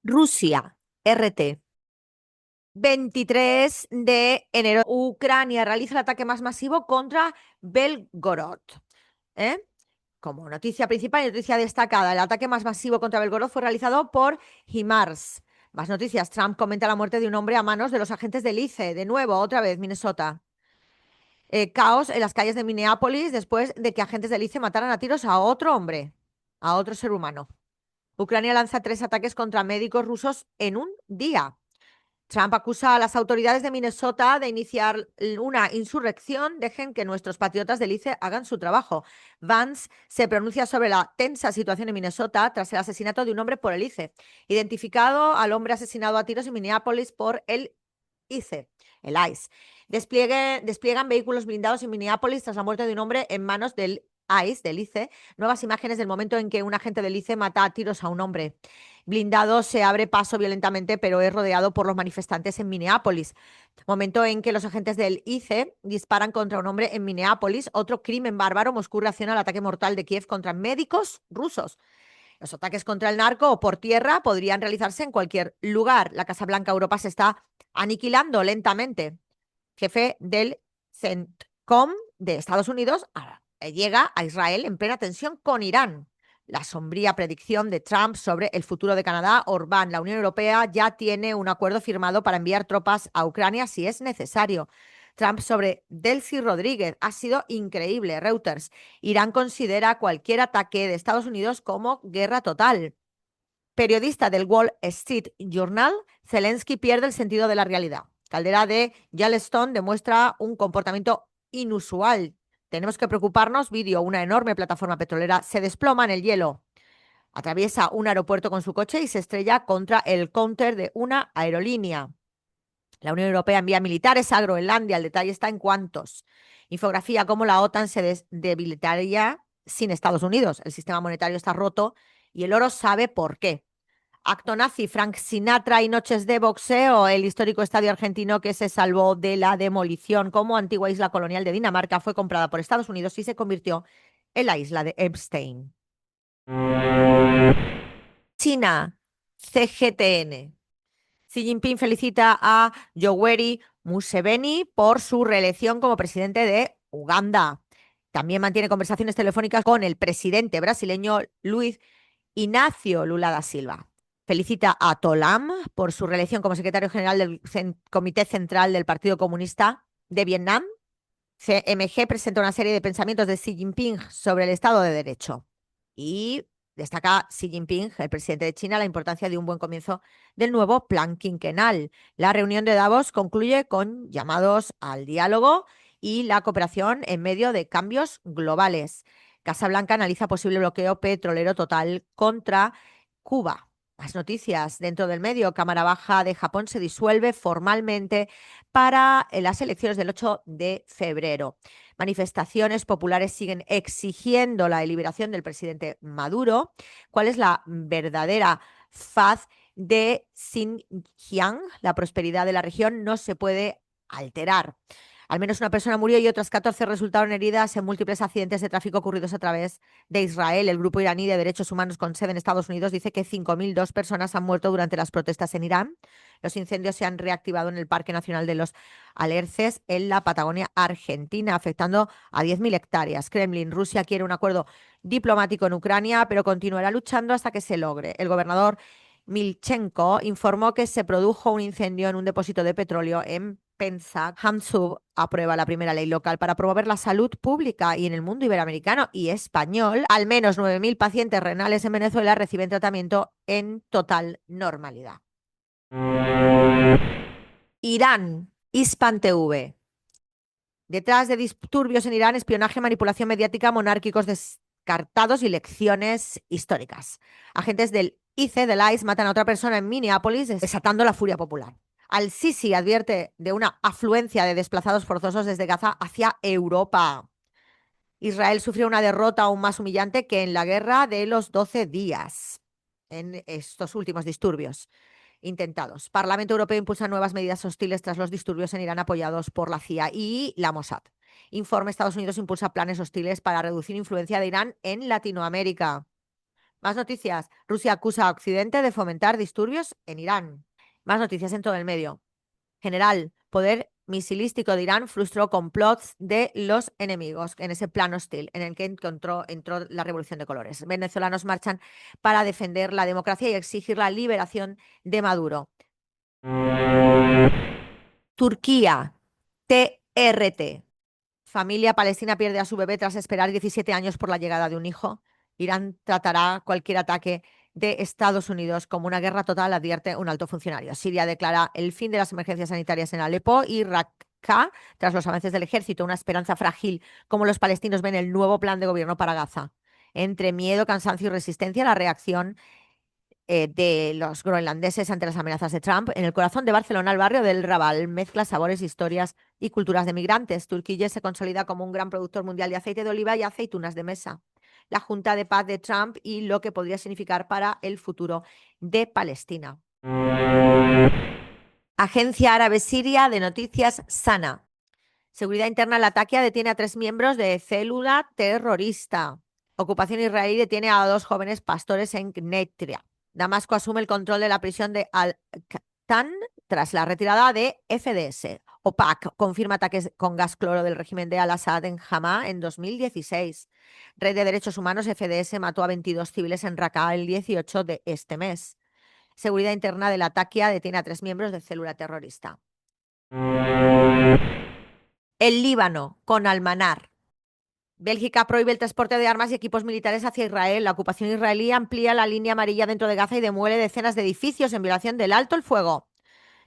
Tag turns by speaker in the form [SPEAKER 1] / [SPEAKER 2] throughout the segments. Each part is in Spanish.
[SPEAKER 1] Rusia, RT. 23 de enero, Ucrania realiza el ataque más masivo contra Belgorod. Como noticia principal y noticia destacada, el ataque más masivo contra Belgorod fue realizado por HIMARS. Más noticias, Trump comenta la muerte de un hombre a manos de los agentes del ICE. De nuevo, otra vez, Minnesota. Caos en las calles de Minneapolis después de que agentes del ICE mataran a tiros a otro hombre, a otro ser humano. Ucrania lanza 3 ataques contra médicos rusos en un día. Trump acusa a las autoridades de Minnesota de iniciar una insurrección. Dejen que nuestros patriotas del ICE hagan su trabajo. Vance se pronuncia sobre la tensa situación en Minnesota tras el asesinato de un hombre por el ICE. Identificado al hombre asesinado a tiros en Minneapolis por el ICE, el ICE. Despliegan vehículos blindados en Minneapolis tras la muerte de un hombre en manos del ICE, del ICE. Nuevas imágenes del momento en que un agente del ICE mata a tiros a un hombre blindado se abre paso violentamente, pero es rodeado por los manifestantes en Minneapolis. Momento en que los agentes del ICE disparan contra un hombre en Minneapolis. Otro crimen bárbaro. Moscú reacciona al ataque mortal de Kiev contra médicos rusos. Los ataques contra el narco o por tierra podrían realizarse en cualquier lugar. La Casa Blanca Europa se está aniquilando lentamente. Jefe del CENTCOM de Estados Unidos llega a Israel en plena tensión con Irán. La sombría predicción de Trump sobre el futuro de Canadá. Orbán, la Unión Europea ya tiene un acuerdo firmado para enviar tropas a Ucrania si es necesario. Trump sobre Delcy Rodríguez ha sido increíble. Reuters, Irán considera cualquier ataque de Estados Unidos como guerra total. Periodista del Wall Street Journal, Zelensky pierde el sentido de la realidad. Caldera de Yellowstone demuestra un comportamiento inusual. Tenemos que preocuparnos. Vídeo, una enorme plataforma petrolera se desploma en el hielo. Atraviesa un aeropuerto con su coche y se estrella contra el counter de una aerolínea. La Unión Europea envía militares a Groenlandia. El detalle está en cuántos. Infografía, cómo la OTAN se debilitaría sin Estados Unidos. El sistema monetario está roto y el oro sabe por qué. Acto nazi, Frank Sinatra y noches de boxeo. El histórico estadio argentino que se salvó de la demolición como antigua isla colonial de Dinamarca fue comprada por Estados Unidos y se convirtió en la isla de Epstein. China, CGTN. Xi Jinping felicita a Yoweri Museveni por su reelección como presidente de Uganda. También mantiene conversaciones telefónicas con el presidente brasileño Luiz Inácio Lula da Silva. Felicita a Tolam por su reelección como secretario general del Comité Central del Partido Comunista de Vietnam. CMG presenta una serie de pensamientos de Xi Jinping sobre el Estado de Derecho. Y destaca Xi Jinping, el presidente de China, la importancia de un buen comienzo del nuevo plan quinquenal. La reunión de Davos concluye con llamados al diálogo y la cooperación en medio de cambios globales. Casa Blanca analiza posible bloqueo petrolero total contra Cuba. Más noticias dentro del medio. Cámara Baja de Japón se disuelve formalmente para las elecciones del 8 de febrero. Manifestaciones populares siguen exigiendo la liberación del presidente Maduro. ¿Cuál es la verdadera faz de Xinjiang? La prosperidad de la región no se puede alterar. Al menos una persona murió y otras 14 resultaron heridas en múltiples accidentes de tráfico ocurridos a través de Israel. El grupo iraní de derechos humanos con sede en Estados Unidos dice que 5.002 personas han muerto durante las protestas en Irán. Los incendios se han reactivado en el Parque Nacional de los Alerces en la Patagonia Argentina, afectando a 10.000 hectáreas. Kremlin, Rusia quiere un acuerdo diplomático en Ucrania, pero continuará luchando hasta que se logre. El gobernador Milchenko informó que se produjo un incendio en un depósito de petróleo en Pensac. Hamsub aprueba la primera ley local para promover la salud pública y en el mundo iberoamericano y español, al menos 9.000 pacientes renales en Venezuela reciben tratamiento en total normalidad. Irán, Hispan TV. Detrás de disturbios en Irán, espionaje, manipulación mediática, monárquicos descartados y lecciones históricas. Agentes del ICE, del ICE, matan a otra persona en Minneapolis, desatando la furia popular. Al-Sisi advierte de una afluencia de desplazados forzosos desde Gaza hacia Europa. Israel sufrió una derrota aún más humillante que en la guerra de los 12 días, en estos últimos disturbios intentados. Parlamento Europeo impulsa nuevas medidas hostiles tras los disturbios en Irán apoyados por la CIA y la Mossad. Informe: Estados Unidos impulsa planes hostiles para reducir influencia de Irán en Latinoamérica. Más noticias. Rusia acusa a Occidente de fomentar disturbios en Irán. Más noticias en todo el medio. General, poder misilístico de Irán frustró complots de los enemigos en ese plan hostil en el que entró la Revolución de Colores. Venezolanos marchan para defender la democracia y exigir la liberación de Maduro. Turquía, TRT. Familia palestina pierde a su bebé tras esperar 17 años por la llegada de un hijo. Irán tratará cualquier ataque de Estados Unidos como una guerra total, advierte un alto funcionario. Siria declara el fin de las emergencias sanitarias en Alepo y Raqqa tras los avances del ejército. Una esperanza frágil, como los palestinos ven el nuevo plan de gobierno para Gaza. Entre miedo, cansancio y resistencia, la reacción de los groenlandeses ante las amenazas de Trump. En el corazón de Barcelona, el barrio del Raval mezcla sabores, historias y culturas de migrantes. Turquía se consolida como un gran productor mundial de aceite de oliva y aceitunas de mesa. La Junta de Paz de Trump y lo que podría significar para el futuro de Palestina. Agencia Árabe Siria de Noticias Sana. Seguridad Interna Latakia detiene a 3 miembros de célula terrorista. Ocupación israelí detiene a 2 jóvenes pastores en Gnetria. Damasco asume el control de la prisión de Al-Qattan tras la retirada de FDS. OPAC confirma ataques con gas cloro del régimen de Al-Assad en Hama en 2016. Red de Derechos Humanos FDS mató a 22 civiles en Raqqa el 18 de este mes. Seguridad Interna de Latakia detiene a 3 miembros de célula terrorista. El Líbano, con Almanar. Bélgica prohíbe el transporte de armas y equipos militares hacia Israel. La ocupación israelí amplía la línea amarilla dentro de Gaza y demuele decenas de edificios en violación del alto el fuego.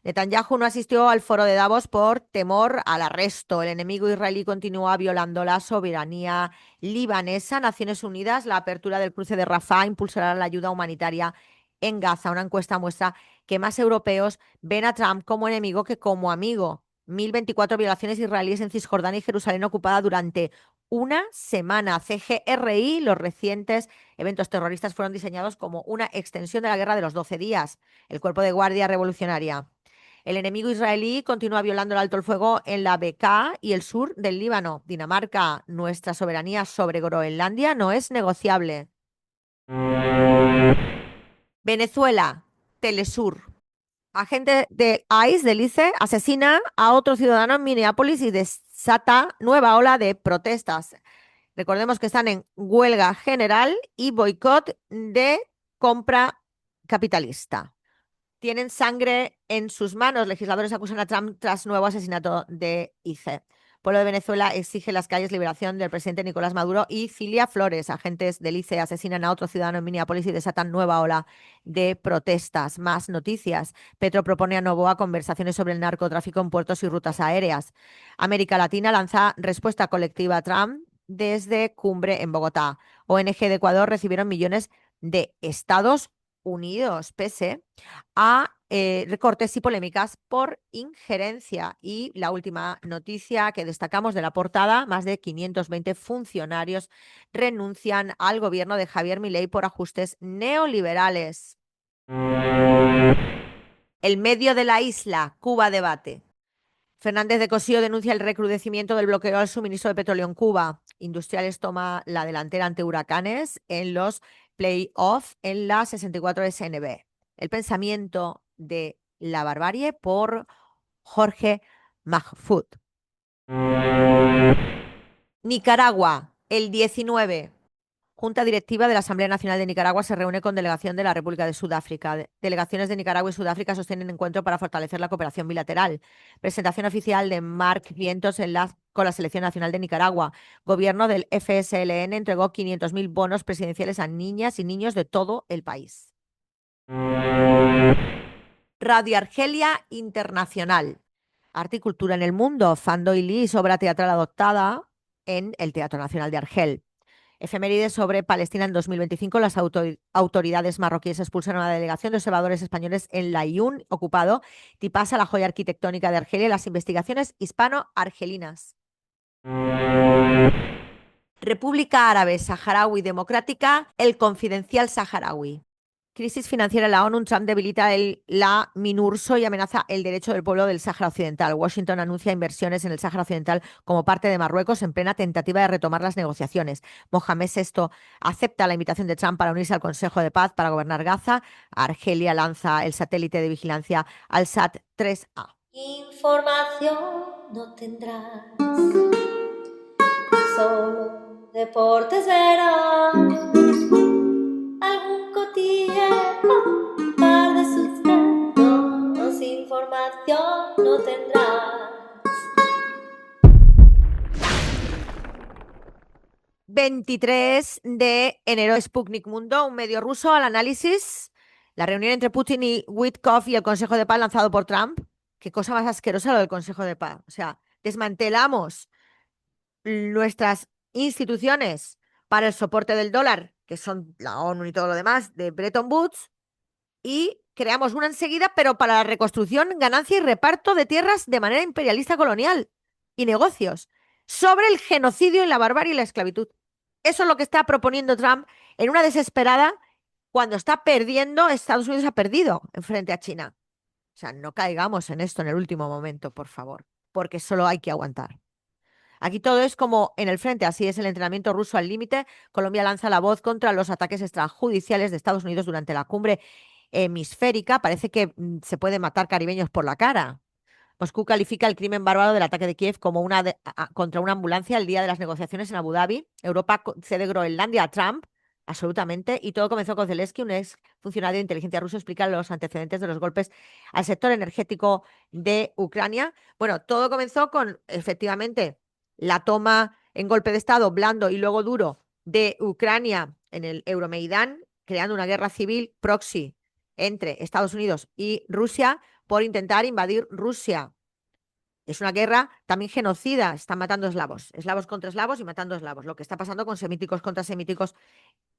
[SPEAKER 1] Netanyahu no asistió al foro de Davos por temor al arresto. El enemigo israelí continúa violando la soberanía libanesa. Naciones Unidas, la apertura del cruce de Rafah impulsará la ayuda humanitaria en Gaza. Una encuesta muestra que más europeos ven a Trump como enemigo que como amigo. 1024 violaciones israelíes en Cisjordania y Jerusalén ocupada durante una semana. CGRI, los recientes eventos terroristas fueron diseñados como una extensión de la guerra de los 12 días. El cuerpo de guardia revolucionaria. El enemigo israelí continúa violando el alto el fuego en la Bekaa y el sur del Líbano. Dinamarca, nuestra soberanía sobre Groenlandia no es negociable. Venezuela, Telesur. Agente de ICE, del ICE, asesina a otro ciudadano en Minneapolis y desata nueva ola de protestas. Recordemos que están en huelga general y boicot de compra capitalista. Tienen sangre en sus manos. Legisladores acusan a Trump tras nuevo asesinato de ICE. Pueblo de Venezuela exige en las calles liberación del presidente Nicolás Maduro y Cilia Flores. Agentes del ICE asesinan a otro ciudadano en Minneapolis y desatan nueva ola de protestas. Más noticias. Petro propone a Novoa conversaciones sobre el narcotráfico en puertos y rutas aéreas. América Latina lanza respuesta colectiva a Trump desde cumbre en Bogotá. ONG de Ecuador recibieron millones de Estados Unidos, pese a recortes y polémicas por injerencia. Y la última noticia que destacamos de la portada: más de 520 funcionarios renuncian al gobierno de Javier Milei por ajustes neoliberales. El medio de la isla, Cuba debate. Fernández de Cosío denuncia el recrudecimiento del bloqueo al suministro de petróleo en Cuba. Industriales toma la delantera ante Huracanes en los playoffs en la 64 SNB. El pensamiento de la barbarie por Jorge Mahfoud. Nicaragua, el 19. Junta Directiva de la Asamblea Nacional de Nicaragua se reúne con delegación de la República de Sudáfrica. Delegaciones de Nicaragua y Sudáfrica sostienen encuentro para fortalecer la cooperación bilateral. Presentación oficial de Marc Vientos con la Selección Nacional de Nicaragua. Gobierno del FSLN entregó 500.000 bonos presidenciales a niñas y niños de todo el país. Radio Argelia Internacional. Arte y cultura en el mundo. Fando y Lis, obra teatral adoptada en el Teatro Nacional de Argel. Efemérides sobre Palestina en 2025. Las autoridades marroquíes expulsaron a la delegación de observadores españoles en Layún, ocupado. Tipasa, la joya arquitectónica de Argelia y las investigaciones hispano-argelinas. República Árabe Saharaui Democrática, el Confidencial Saharaui. Crisis financiera en la ONU, Trump debilita la MINURSO y amenaza el derecho del pueblo del Sáhara Occidental. Washington anuncia inversiones en el Sáhara Occidental como parte de Marruecos en plena tentativa de retomar las negociaciones. Mohamed VI acepta la invitación de Trump para unirse al Consejo de Paz para gobernar Gaza. Argelia lanza el satélite de vigilancia Al-Sat 3A.
[SPEAKER 2] Información no tendrás, solo deportes verás, algún cotilleo, un par de sucesos, información no tendrás.
[SPEAKER 1] 23 de enero, Sputnik Mundo, un medio ruso al análisis. La reunión entre Putin y Witkoff y el Consejo de Paz lanzado por Trump. Qué cosa más asquerosa lo del Consejo de Paz. O sea, desmantelamos nuestras instituciones para el soporte del dólar, que son la ONU y todo lo demás, de Bretton Woods, y creamos una enseguida, pero para la reconstrucción, ganancia y reparto de tierras de manera imperialista colonial y negocios sobre el genocidio y la barbarie y la esclavitud. Eso es lo que está proponiendo Trump en una desesperada cuando está perdiendo, Estados Unidos ha perdido en frente a China. O sea, no caigamos en esto en el último momento, por favor, porque solo hay que aguantar. Aquí todo es como en el frente, así es el entrenamiento ruso al límite. Colombia lanza la voz contra los ataques extrajudiciales de Estados Unidos durante la cumbre hemisférica. Parece que se puede matar caribeños por la cara. Moscú califica el crimen bárbaro del ataque de Kiev como contra una ambulancia el día de las negociaciones en Abu Dhabi. Europa cede Groenlandia a Trump, absolutamente, y todo comenzó con Zelensky, un ex funcionario de inteligencia ruso, explica los antecedentes de los golpes al sector energético de Ucrania. Bueno, todo comenzó con, efectivamente, la toma en golpe de Estado blando y luego duro de Ucrania en el Euromeidán, creando una guerra civil proxy entre Estados Unidos y Rusia por intentar invadir Rusia. Es una guerra también genocida, están matando eslavos contra eslavos y matando eslavos, lo que está pasando con semíticos contra semíticos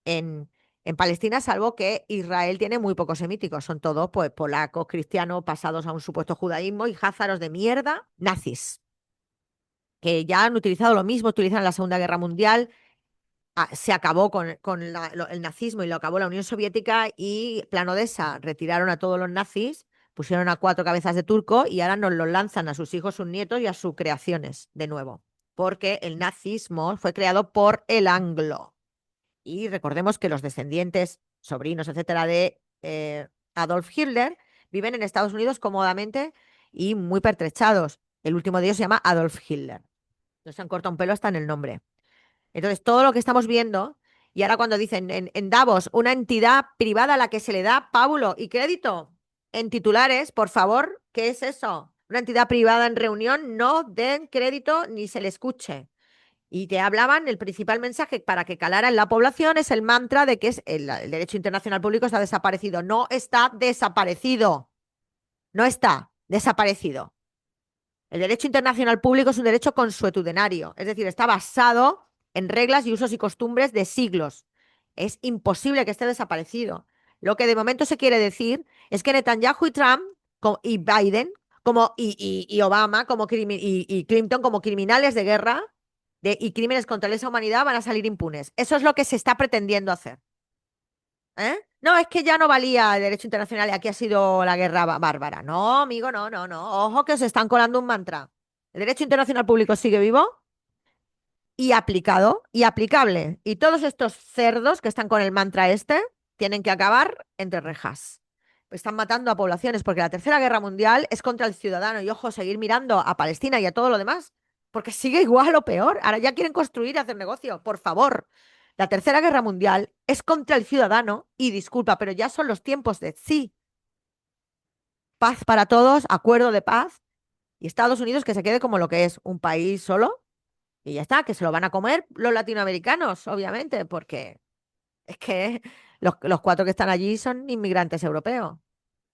[SPEAKER 1] en Palestina, salvo que Israel tiene muy pocos semíticos, son todos pues polacos, cristianos, pasados a un supuesto judaísmo y házaros de mierda, nazis, que ya han utilizado lo mismo, utilizan en la Segunda Guerra Mundial. Se acabó con el nazismo y lo acabó la Unión Soviética y Plan Odessa, retiraron a todos los nazis, pusieron a 4 cabezas de turco y ahora nos los lanzan a sus hijos, sus nietos y a sus creaciones de nuevo, porque el nazismo fue creado por el anglo. Y recordemos que los descendientes, sobrinos, etcétera, de Adolf Hitler viven en Estados Unidos cómodamente y muy pertrechados. El último de ellos se llama Adolf Hitler. No se han cortado un pelo hasta en el nombre. Entonces, todo lo que estamos viendo, y ahora cuando dicen en Davos, una entidad privada a la que se le da pábulo y crédito en titulares, por favor, ¿qué es eso? Una entidad privada en reunión, no den crédito ni se le escuche. Y te hablaban, el principal mensaje para que calara en la población es el mantra de que el derecho internacional público está desaparecido. No está desaparecido. No está desaparecido. El derecho internacional público es un derecho consuetudenario, es decir, está basado en reglas y usos y costumbres de siglos. Es imposible que esté desaparecido. Lo que de momento se quiere decir es que Netanyahu y Trump y Biden y Obama y Clinton como criminales de guerra y crímenes contra la lesa humanidad van a salir impunes. Eso es lo que se está pretendiendo hacer. ¿Eh? No, es que ya no valía el derecho internacional y aquí ha sido la guerra bárbara. No, amigo, no, no, no. Ojo que os están colando un mantra. El derecho internacional público sigue vivo y aplicado y aplicable. Y todos estos cerdos que están con el mantra este tienen que acabar entre rejas. Están matando a poblaciones porque la Tercera Guerra Mundial es contra el ciudadano. Y ojo, seguir mirando a Palestina y a todo lo demás, porque sigue igual o peor. Ahora ya quieren construir y hacer negocio. Por favor. La Tercera Guerra Mundial es contra el ciudadano y disculpa, pero ya son los tiempos de sí. Paz para todos, acuerdo de paz y Estados Unidos que se quede como lo que es, un país solo y ya está, que se lo van a comer los latinoamericanos, obviamente, porque es que los 4 que están allí son inmigrantes europeos.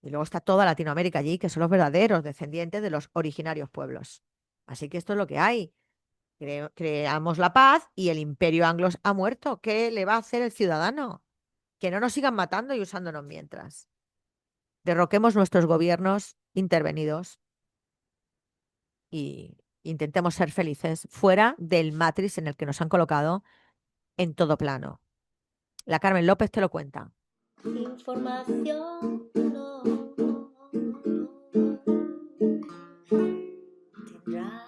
[SPEAKER 1] Y luego está toda Latinoamérica allí, que son los verdaderos descendientes de los originarios pueblos. Así que esto es lo que hay. Creamos la paz y el imperio anglo ha muerto. ¿Qué le va a hacer el ciudadano? Que no nos sigan matando y usándonos mientras. Derroquemos nuestros gobiernos intervenidos y intentemos ser felices fuera del matriz en el que nos han colocado en todo plano. La Carmen López te lo cuenta.
[SPEAKER 2] información no tendrá.